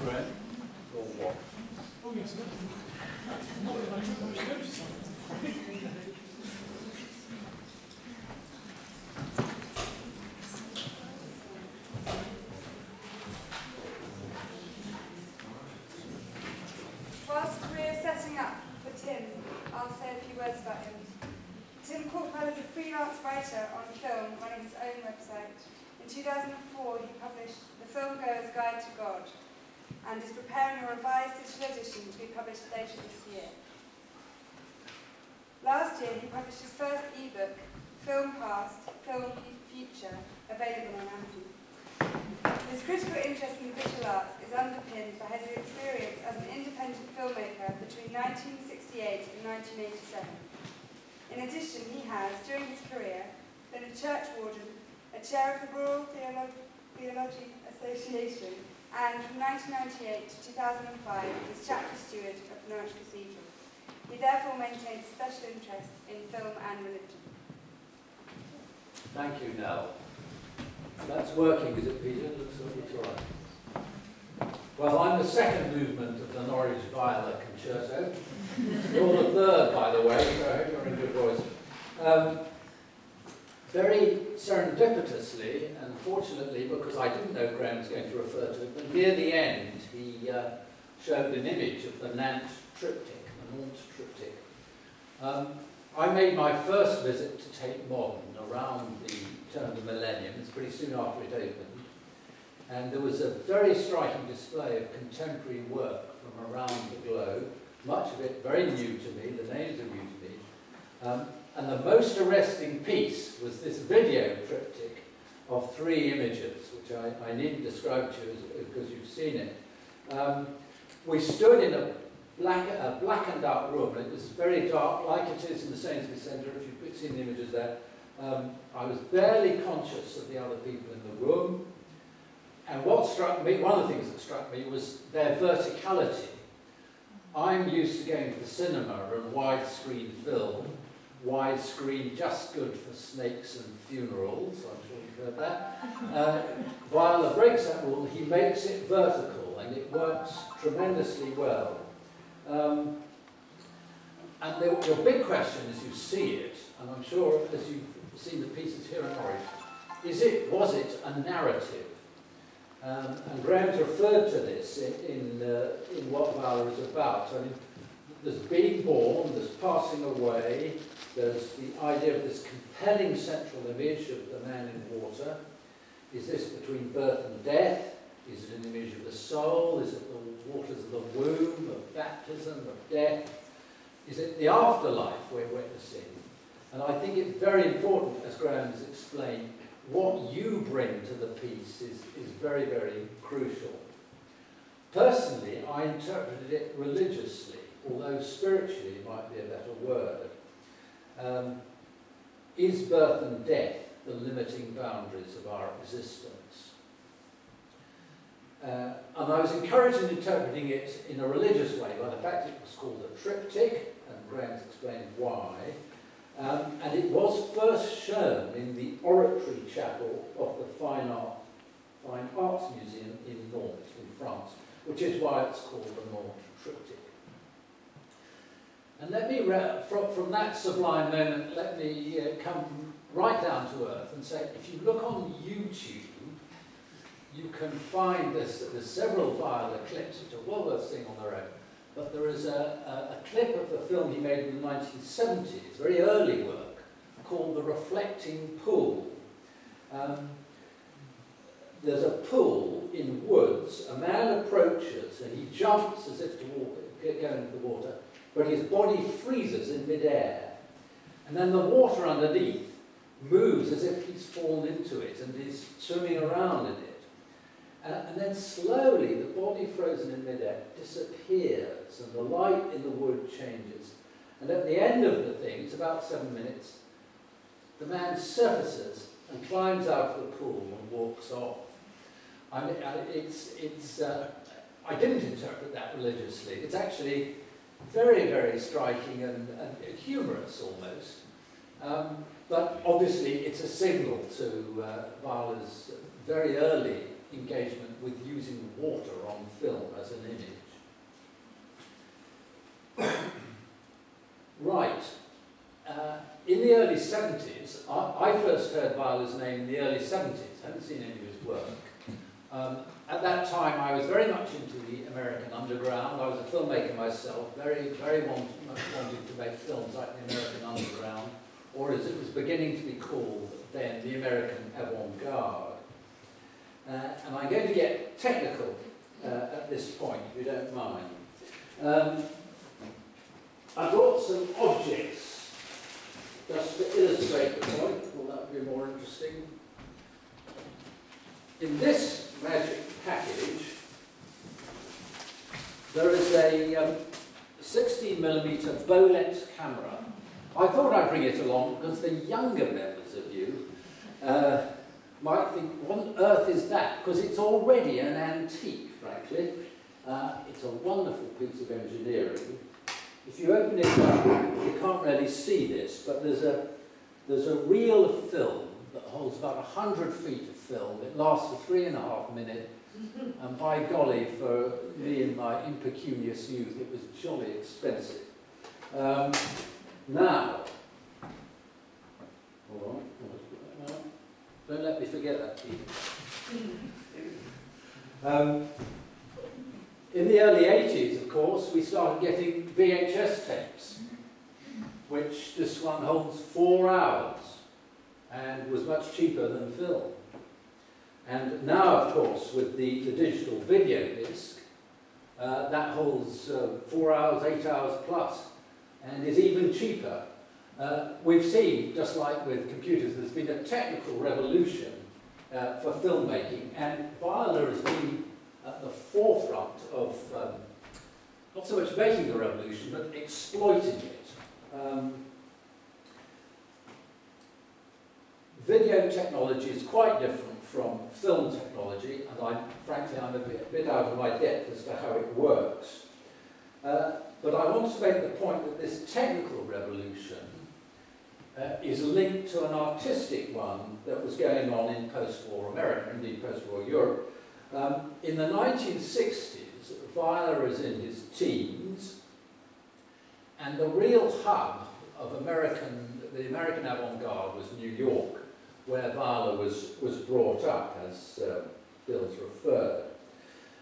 Graham? Or what? Oh yes, not that I took much notice of it. Whilst we're setting up for Tim, I'll say a few words about him. Tim Courtwell is a freelance writer on film running his own website. In 2004, he published The Filmgoer's Guide to God and is preparing a revised digital edition to be published later this year. Last year, he published his first ebook, Film Past, Film Future, available on Amazon. His critical interest in visual arts is underpinned by his experience as an independent filmmaker between 1968 and 1987. In addition, he has, during his career, been a church warden, a chair of the Royal Theological Association, and from 1998 to 2005 was chapter steward of Norwich Cathedral. He therefore maintains special interest in film and religion. Thank you, Nell. That's working, is it, Peter? Looks like it's all right. Well, I'm the second movement of the Norwich Viola concerto. You're the third, by the way, so I hope you're in good voice. Very serendipitously, and fortunately, because I didn't know Graham was going to refer to it, but near the end he showed an image of the Nantes triptych, the Nantes triptych. I made my first visit to Tate Modern around the turn of the millennium. It's pretty soon after it opened. And there was a very striking display of contemporary work from around the globe, much of it very new to me, the names are new to me. And the most arresting piece was this video triptych of 3 images, which I needn't describe to you because you've seen it. We stood in a blackened out room, and it was very dark, like it is in the Sainsbury's Centre, if you've seen the images there. I was barely conscious of the other people in the room. And what struck me, one of the things that struck me, was their verticality. I'm used to going to the cinema and widescreen film, widescreen just good for snakes and funerals, I'm sure you've heard that. Viola breaks that rule, he makes it vertical, and it works tremendously well. And your big question as you see it, and I'm sure as you've seen the pieces here in Norwich, was it a narrative? And Graham's referred to this in what Viola is about. I mean, there's being born, there's passing away, there's the idea of this compelling central image of the man in water. Is this between birth and death? Is it an image of the soul? Is it the waters of the womb, of baptism, of death? Is it the afterlife we're witnessing? And I think it's very important, as Graham has explained, what you bring to the piece is very, very crucial. Personally, I interpreted it religiously, although spiritually might be a better word. Is birth and death the limiting boundaries of our existence? And I was encouraged in interpreting it in a religious way by the fact it was called a triptych, and Graham's explained why. And it was first shown in the Oratory Chapel of the Fine Arts Museum in Nantes, in France, which is why it's called the Nantes Triptych. And let me, from that sublime moment, let me come right down to earth and say, if you look on YouTube, you can find there's several Viola clips which are well worth seeing on their own. But there is a clip of the film he made in the 1970s, very early work, called The Reflecting Pool. There's a pool in woods, a man approaches and he jumps as if to go into the water, but his body freezes in midair. And then the water underneath moves as if he's fallen into it and is swimming around in it. And then slowly the body frozen in midair disappears and the light in the wood changes. And at the end of the thing, it's about 7 minutes, the man surfaces and climbs out of the pool and walks off. I mean, I didn't interpret that religiously. It's actually very, very striking and humorous almost. But obviously it's a signal to Viola's very early engagement with using water on film as an image. Right. In the early 70s, I first heard Viola's name in the early 70s. I haven't seen any of his work. At that time, I was very much into the American underground. I was a filmmaker myself, very much wanting to make films like the American underground, or as it was beginning to be called then, the American avant-garde. And I'm going to get technical at this point, if you don't mind. I brought some objects just to illustrate the point. Will that be more interesting? In this magic package, there is a 16mm Bolex camera. I thought I'd bring it along because the younger members of you might think, what on earth is that? Because it's already an antique, frankly. It's a wonderful piece of engineering. If you open it up, you can't really see this, but there's a reel of film that holds about 100 feet of film. It lasts for 3.5 minutes, and by golly, for me in my impecunious youth, it was jolly expensive. Now, hold on, don't let me forget that, Pete. In the early 80s, of course, we started getting VHS tapes, which this one holds 4 hours and was much cheaper than film. And now, of course, with the digital video disc, that holds 4 hours, 8 hours plus, and is even cheaper. We've seen, just like with computers, there's been a technical revolution for filmmaking, and Viola has been at the forefront of not so much making the revolution, but exploiting it. Video technology is quite different from film technology, and frankly, I'm a bit out of my depth as to how it works. But I want to make the point that this technical revolution is linked to an artistic one that was going on in post-war America, indeed post-war Europe. In the 1960s, Viola is in his teens, and the real hub of the American avant-garde was New York, where Viola was brought up, as Bill's referred.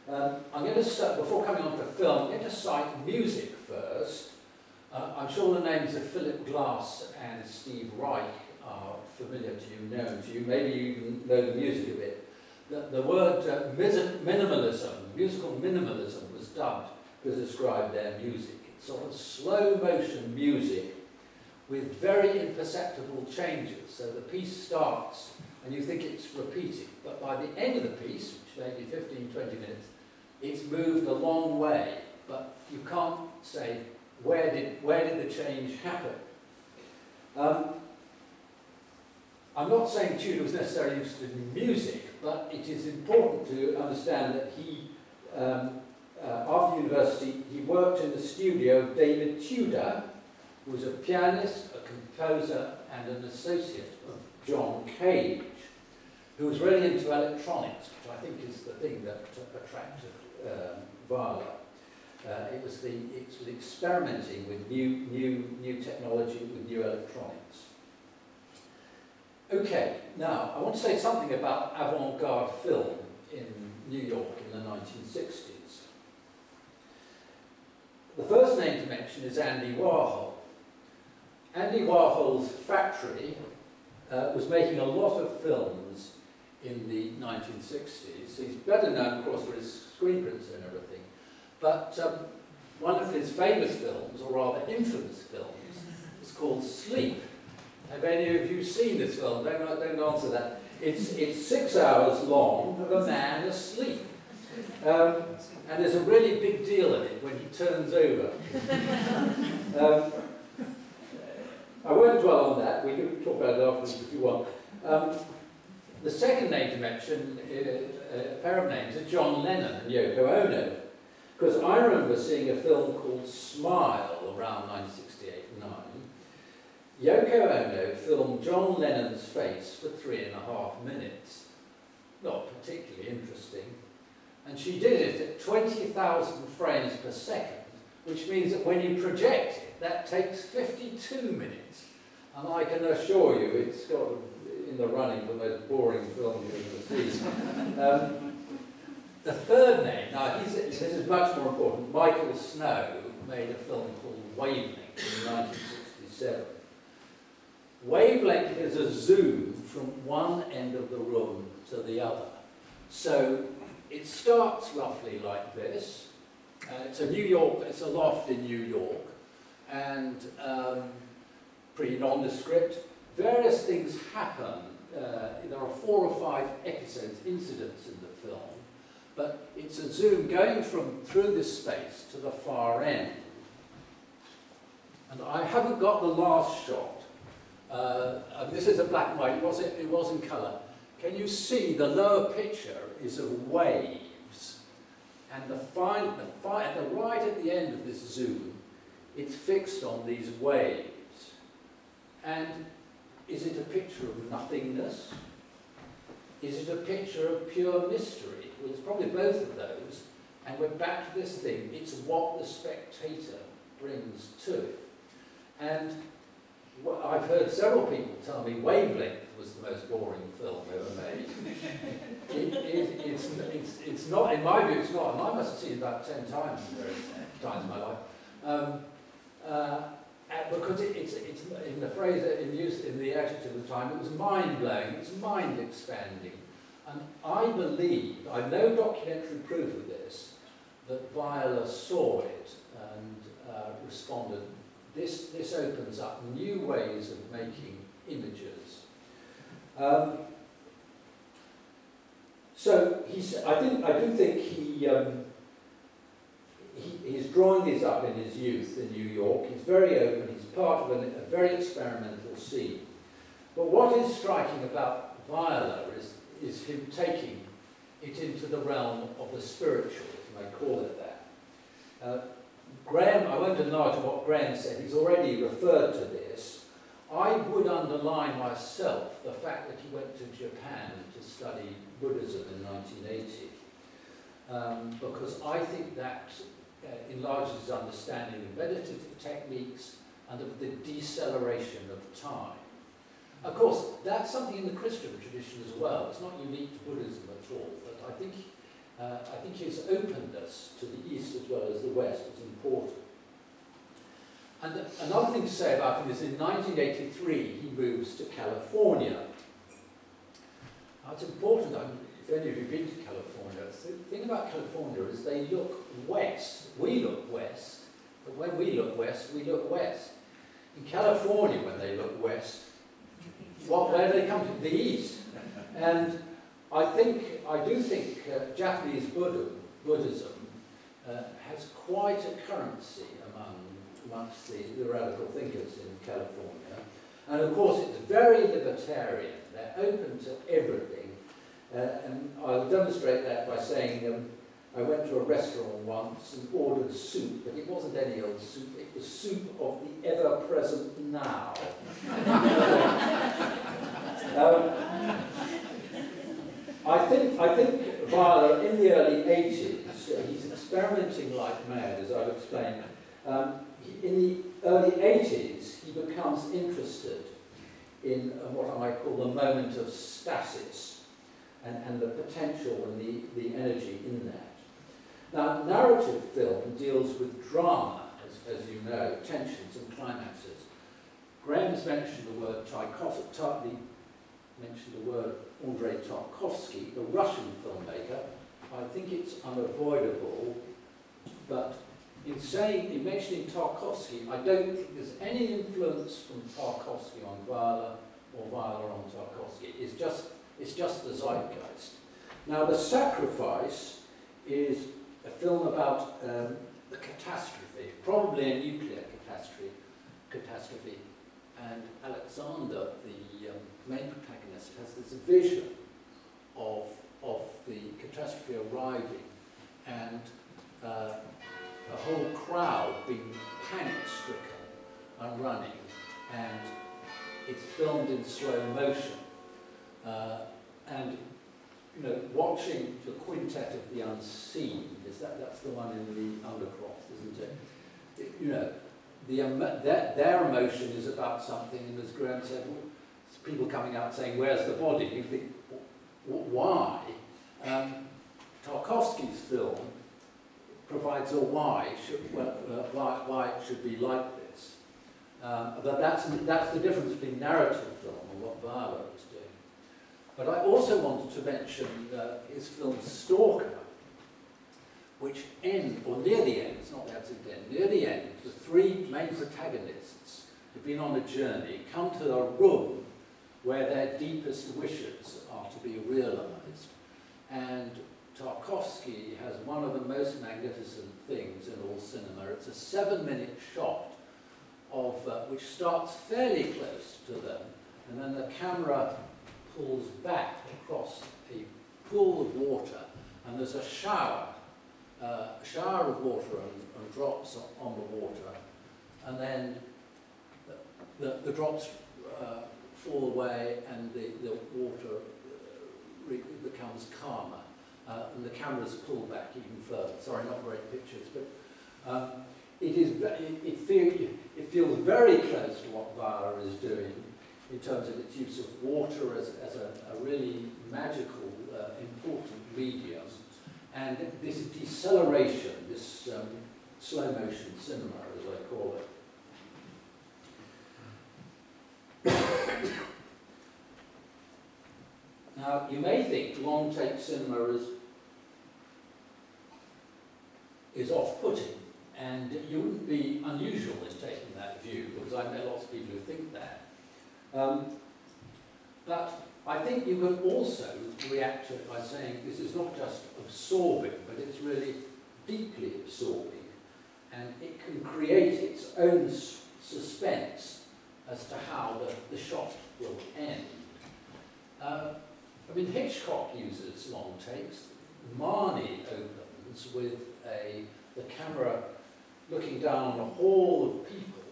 I'm going to start, before coming on to film, I'm going to cite music first. I'm sure the names of Philip Glass and Steve Reich are familiar to you, known to you. Maybe you even know the music a bit. The word minimalism, musical minimalism, was dubbed to describe their music. It's sort of slow motion music with very imperceptible changes. So the piece starts and you think it's repeating, but by the end of the piece, which may be 15, 20 minutes, it's moved a long way, but you can't say where did the change happen. I'm not saying Tudor was necessarily interested in music, but it is important to understand that he, after university, he worked in the studio of David Tudor, who was a pianist, a composer, and an associate of John Cage, who was really into electronics, which I think is the thing that attracted Viola. It was experimenting with new technology, with new electronics. Okay, now I want to say something about avant-garde film in New York in the 1960s. The first name to mention is Andy Warhol. Andy Warhol's factory was making a lot of films in the 1960s. He's better known, of course, for his screen prints and everything. But one of his famous films, or rather infamous films, is called Sleep. Have any of you seen this film? Don't answer that. It's 6 hours long of a man asleep. And there's a really big deal in it when he turns over. I won't dwell on that. We can talk about it afterwards if you want. The second name to mention, a pair of names, are John Lennon and Yoko Ono. Because I remember seeing a film called Smile around 1968-9. Yoko Ono filmed John Lennon's face for 3.5 minutes. not particularly interesting. And she did it at 20,000 frames per second, which means that when you project it, that takes 52 minutes. And I can assure you it's got in the running for the most boring film you've ever seen. The third name, now this is much more important. Michael Snow made a film called Wavelength in 1967. Wavelength is a zoom from one end of the room to the other. So it starts roughly like this. It's a loft in New York, and pretty nondescript. Various things happen. There are 4 or 5 episodes, incidents in the film, but it's a zoom going through this space to the far end. And I haven't got the last shot. This is a black and white, it was in colour. Can you see the lower picture is of waves, and right at the end of this zoom, it's fixed on these waves. And is it a picture of nothingness? Is it a picture of pure mystery? Well, it's probably both of those, and we're back to this thing, it's what the spectator brings to it. And I've heard several people tell me Wavelength was the most boring film ever made. It's not, in my view, it's not, and I must have seen it about 10 times in my life. Because it's in the phrase in use in the adjective of the time, it was mind-blowing, it was mind-expanding. And I believe, I have no documentary proof of this, that Viola saw it and responded. This opens up new ways of making images. So I do think he's drawing these up in his youth in New York. He's very open. He's part of a very experimental scene. But what is striking about Viola is him taking it into the realm of the spiritual, if you may call it that. Graham, I won't enlarge on what Graham said, he's already referred to this. I would underline myself the fact that he went to Japan to study Buddhism in 1980, because I think that enlarges his understanding of meditative techniques and of the deceleration of time. Of course, that's something in the Christian tradition as well. It's not unique to Buddhism at all, but I think his openness to the East as well as the West is important. And another thing to say about him is in 1983 he moves to California. Now it's important, if any of you have been to California, the thing about California is they look west. We look west, but when we look west, we look west. In California, when they look west, where do they come to? The East. And I do think Japanese Buddhism has quite a currency amongst the radical thinkers in California. And of course it's very libertarian. They're open to everything. And I'll demonstrate that by saying I went to a restaurant once and ordered soup, but it wasn't any old soup, it was soup of the ever-present now. I think Viola, in the early 80s, he's experimenting like mad, as I've explained. In the early 80s, he becomes interested in what I might call the moment of stasis and the potential and the energy in that. Now, narrative film deals with drama, as you know, tensions and climaxes. Graham's mentioned the word Tchaikovsky, mentioned the word Andrei Tarkovsky, the Russian filmmaker. I think it's unavoidable, but in mentioning Tarkovsky, I don't think there's any influence from Tarkovsky on Viola or Viola on Tarkovsky. It's just the zeitgeist. Now, The Sacrifice is a film about the catastrophe, probably a nuclear catastrophe, and Alexander, the main protagonist, has this vision of the catastrophe arriving and a whole crowd being panic-stricken and running, and it's filmed in slow motion. And you know, watching the Quintet of the Unseen, that's the one in the Undercroft, isn't it? You know, their emotion is about something, and as Graham said, people coming out saying, "Where's the body?" You think, why? Tarkovsky's film provides a why it should be like this. But that's the difference between narrative film and what Viola is doing. But I also wanted to mention his film Stalker, which near the end, it's not the absolute end, near the end, the three main protagonists who've been on a journey come to a room where their deepest wishes are to be realised. And Tarkovsky has one of the most magnificent things in all cinema. It's a 7-minute shot of which starts fairly close to them, and then the camera pulls back across a pool of water, and there's a shower of water and drops on the water, and then the drops fall away, and the water becomes calmer. And the camera's pulled back even further. Sorry, not great pictures, but it feels very close to what Viola is doing in terms of its use of water as a really magical, important medium, and this deceleration, this slow motion cinema, as I call it. Now, you may think long take cinema is off-putting, and you wouldn't be unusual in taking that view, because I know lots of people who think that. But I think you can also react to it by saying this is not just absorbing, but it's really deeply absorbing, and it can create its own suspense as to how the shot will end. I mean, Hitchcock uses long takes. Marnie opens with the camera looking down on a hall of people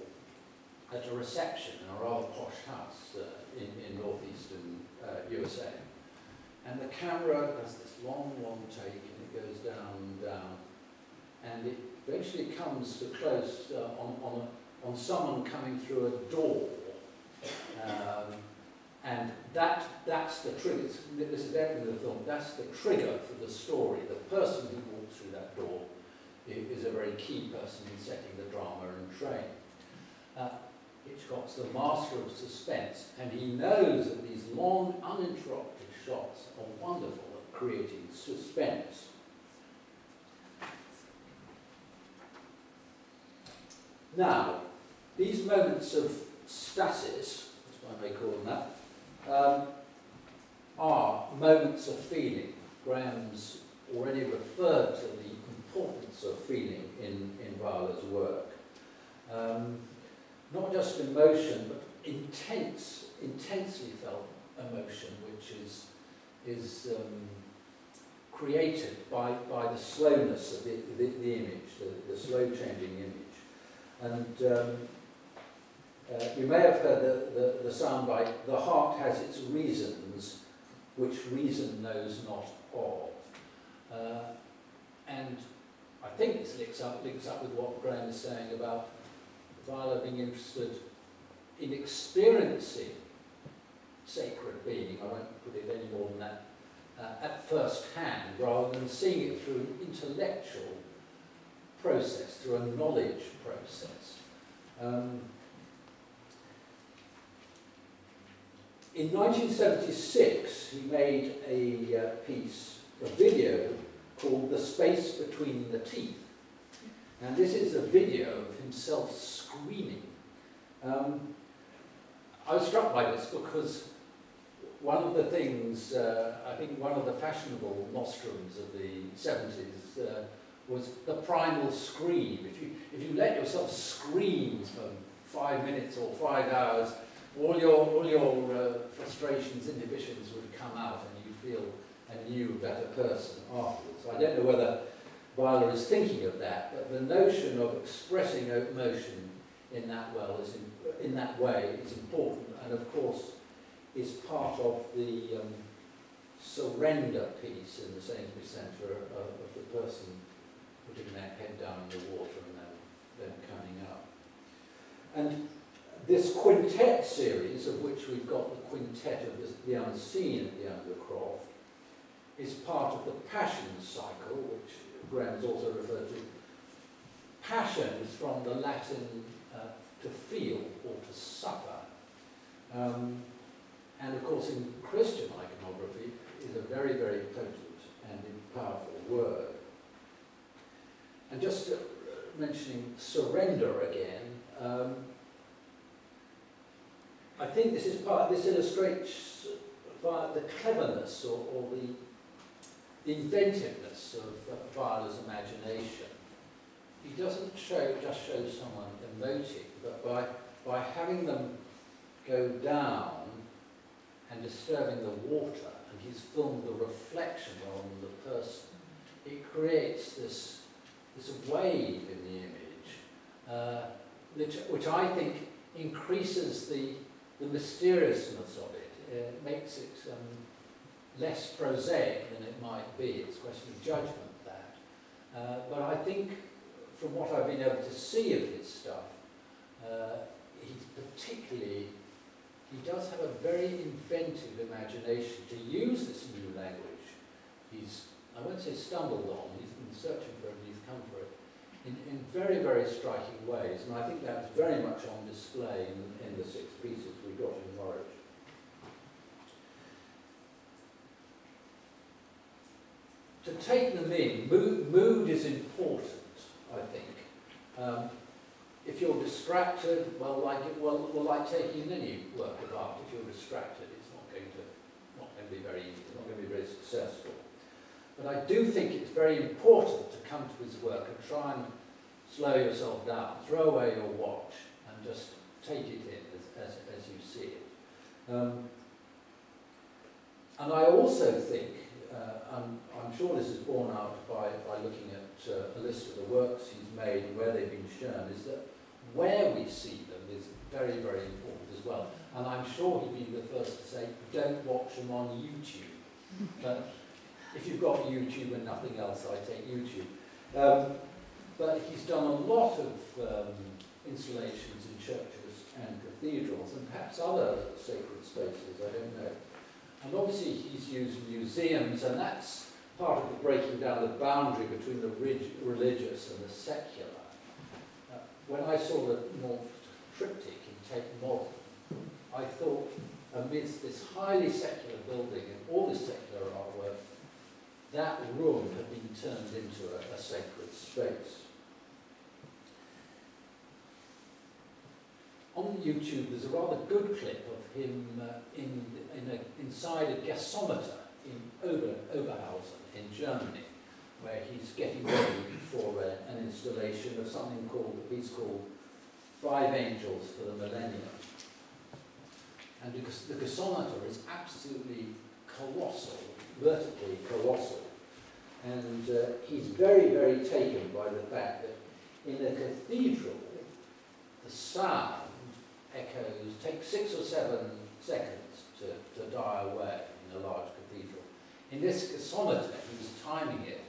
at a reception in a rather posh house in northeastern USA. And the camera does this long take, and it goes down, and it eventually comes to close on someone coming through a door. And that's the trigger. This is the end of the film. That's the trigger for the story. The person who walks through that door is a very key person in setting the drama and train. Hitchcock's the master of suspense, and he knows that these long, uninterrupted shots are wonderful at creating suspense. Now, these moments of stasis, that's what I may call them that, are moments of feeling. Graham's already referred to the importance of feeling in Viola's work. Not just emotion, but intensely felt emotion, which is created by the slowness of the image, the slow changing image. And you may have heard the soundbite, "The heart has its reasons, which reason knows not of." And I think this links up with what Graham is saying about Viola being interested in experiencing sacred being, I won't put it any more than that, at first hand, rather than seeing it through an intellectual process, through a knowledge process. In 1976, he made a video called "The Space Between the Teeth." And this is a video of himself screaming. I was struck by this because one of the things, I think one of the fashionable nostrums of the 70s was the primal scream. If you let yourself scream for 5 minutes or 5 hours, all your frustrations, inhibitions would come out, and you'd feel a new, better person afterwards. So I don't know whether Viola is thinking of that, but the notion of expressing emotion in that way is important, and of course is part of the surrender piece in the Sainsbury Centre of the person putting their head down in the water and then coming up. And this quintet series, of which we've got the quintet of the unseen at the Undercroft, is part of the passion cycle, which Graham's also referred to. Passion is from the Latin to feel or to suffer. And of course in Christian iconography is a very, very potent and powerful word. And just mentioning surrender again, I think this illustrates the cleverness or the inventiveness of Viola's imagination. He doesn't just show someone emoting, but by having them go down and disturbing the water, and he's filmed the reflection on the person, it creates this wave in the image, which I think increases the mysteriousness of it. It makes it less prosaic than it might be. It's a question of judgment, that. But I think, from what I've been able to see of his stuff, he does have a very inventive imagination to use this new language. I won't say stumbled on, he's been searching for it, and he's come for it, in very, very striking ways. And I think that's very much on display in the 6 pieces we got in Norwich. To take them in, mood is important, I think. If you're distracted, like taking in any work of art, if you're distracted, it's not going to be very easy, it's not going to be very successful. But I do think it's very important to come to his work and try and slow yourself down, throw away your watch, and just take it in as you see it. And I also think, I'm sure this is borne out by looking at a list of the works he's made and where they've been shown, is that where we see them is very, very important as well. And I'm sure he'd be the first to say, don't watch them on YouTube. If you've got YouTube and nothing else, I take YouTube. But he's done a lot of installations in churches and cathedrals, and perhaps other sacred spaces, I don't know. And obviously he's used museums, and that's part of the breaking down the boundary between the religious and the secular. When I saw the North Triptych in Tate Modern, I thought, amidst this highly secular building and all this secular artwork, that room had been turned into a sacred space. On YouTube, there's a rather good clip of him inside a gasometer in Oberhausen in Germany, where he's getting ready for an installation of something a piece called 5 Angels for the Millennium. And because the gasometer is absolutely colossal, vertically colossal. And he's very, very taken by the fact that in a cathedral, the sound echoes take 6 or 7 seconds to die away in a large cathedral. In this gasometer, he was timing it,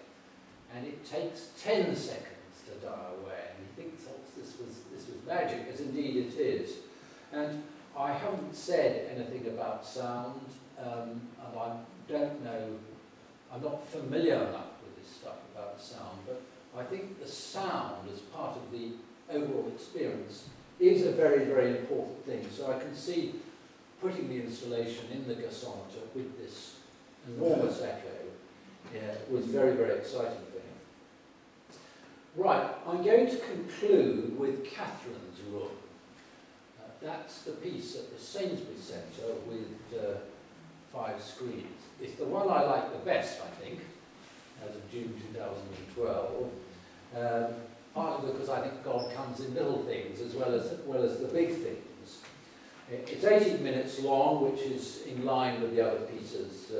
and it takes 10 seconds to die away. And he thinks, oh, this was magic, as indeed it is. And I haven't said anything about sound, and I don't know, I'm not familiar enough with this stuff about sound, but I think the sound as part of the overall experience is a very, very important thing. So I can see putting the installation in the gasometer with this enormous echo was very, very exciting for him. Right, I'm going to conclude with Catherine's Room. That's the piece at the Sainsbury Centre with 5 screens. It's the one I like the best, I think, as of June 2012. Partly because I think God comes in little things as well as the big things. It's 18 minutes long, which is in line with the other pieces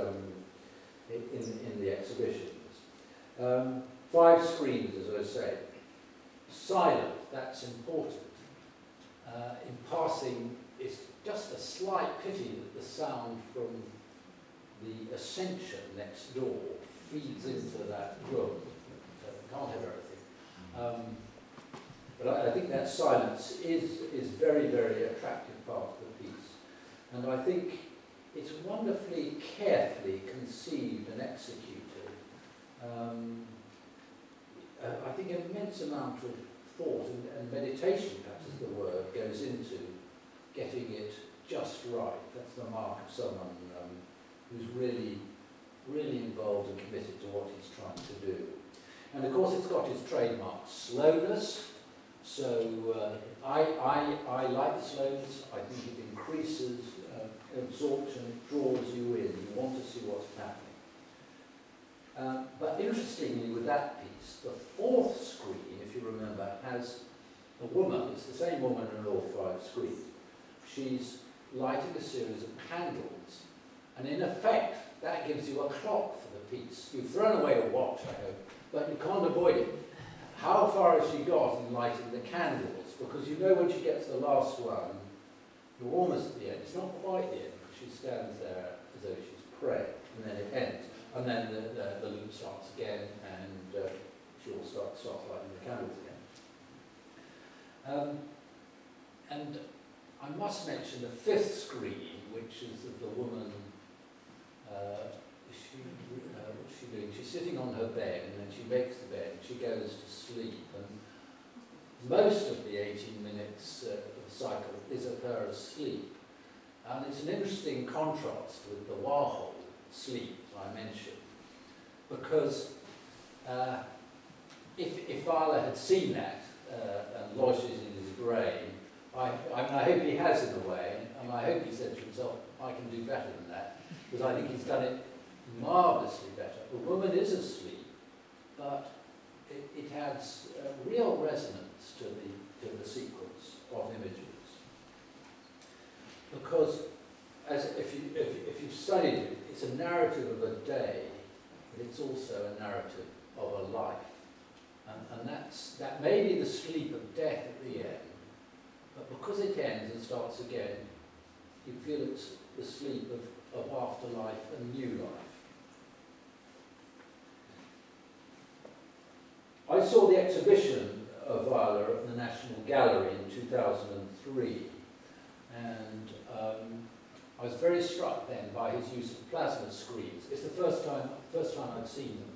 in the exhibitions. 5 screens, as I say. Silent, that's important. In passing, it's just a slight pity that the sound from the Ascension next door feeds into that room. So it can't have everything. But I think that silence is very, very attractive part of the piece. And I think it's wonderfully carefully conceived and executed. I think an immense amount of thought and meditation, perhaps is the word, goes into getting it just right. That's the mark of someone who's really, really involved and committed to what he's trying to do. And of course it's got his trademark slowness. So I like the slowness. I think it increases absorption, it draws you in. You want to see what's happening. But interestingly with that piece, the fourth screen, if you remember, has a woman. It's the same woman in all five screens. She's lighting a series of candles. And in effect, that gives you a clock for the piece. You've thrown away a watch, I hope, but you can't avoid it. How far has she got in lighting the candles? Because you know when she gets to the last one, you're almost at the end. It's not quite the end, because she stands there as though she's praying, and then it ends. And then the loop starts again, and she'll start lighting the candles again. And I must mention the fifth screen, which is of the woman, what's she doing? She's sitting on her bed, and then she makes the bed, and she goes to sleep. And most of the 18 minutes of the cycle is of her asleep. And it's an interesting contrast with the Warhol sleep I mentioned, because if Viola had seen that and lodged it in his brain, I hope he has in a way, and I hope he said to himself, I can do better than that, because I think he's done it marvellously better. The woman is asleep, but it adds real resonance to the sequence of images. Because if you've studied it, it's a narrative of a day, but it's also a narrative of a life. And that may be the sleep of death at the end, but because it ends and starts again, you feel it's the sleep of afterlife and new life. I saw the exhibition of Viola at the National Gallery in 2003, and I was very struck then by his use of plasma screens. It's the first time I'd seen them.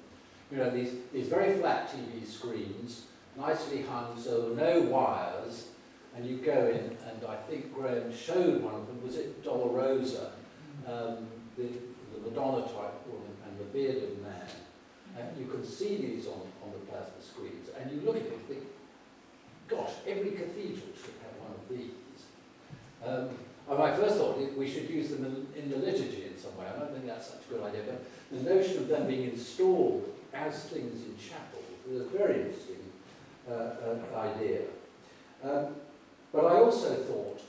You know, these very flat TV screens, nicely hung, so there were no wires, and you go in, and I think Graham showed one of them. Was it Dolorosa, the Madonna type woman, and the bearded man? And you can see these on the plasma screens, and you look at it and think, gosh, every cathedral should have one of these. And my first thought, we should use them in the liturgy in some way. I don't think that's such a good idea, but the notion of them being installed as things in chapel is a very interesting idea. But I also thought,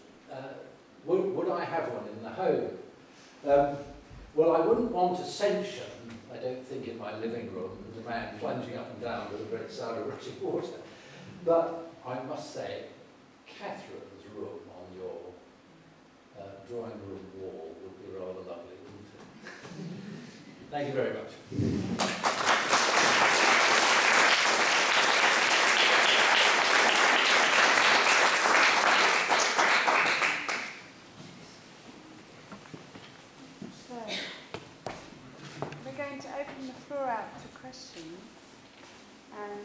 would I have one in the home? Well, I wouldn't want Ascension, I don't think, in my living room, with a man plunging up and down with a great sound of rushing water. But I must say, Catherine's room on your drawing room wall would be rather lovely, wouldn't it? Thank you very much. Questions, and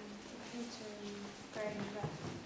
Peter and Graham left.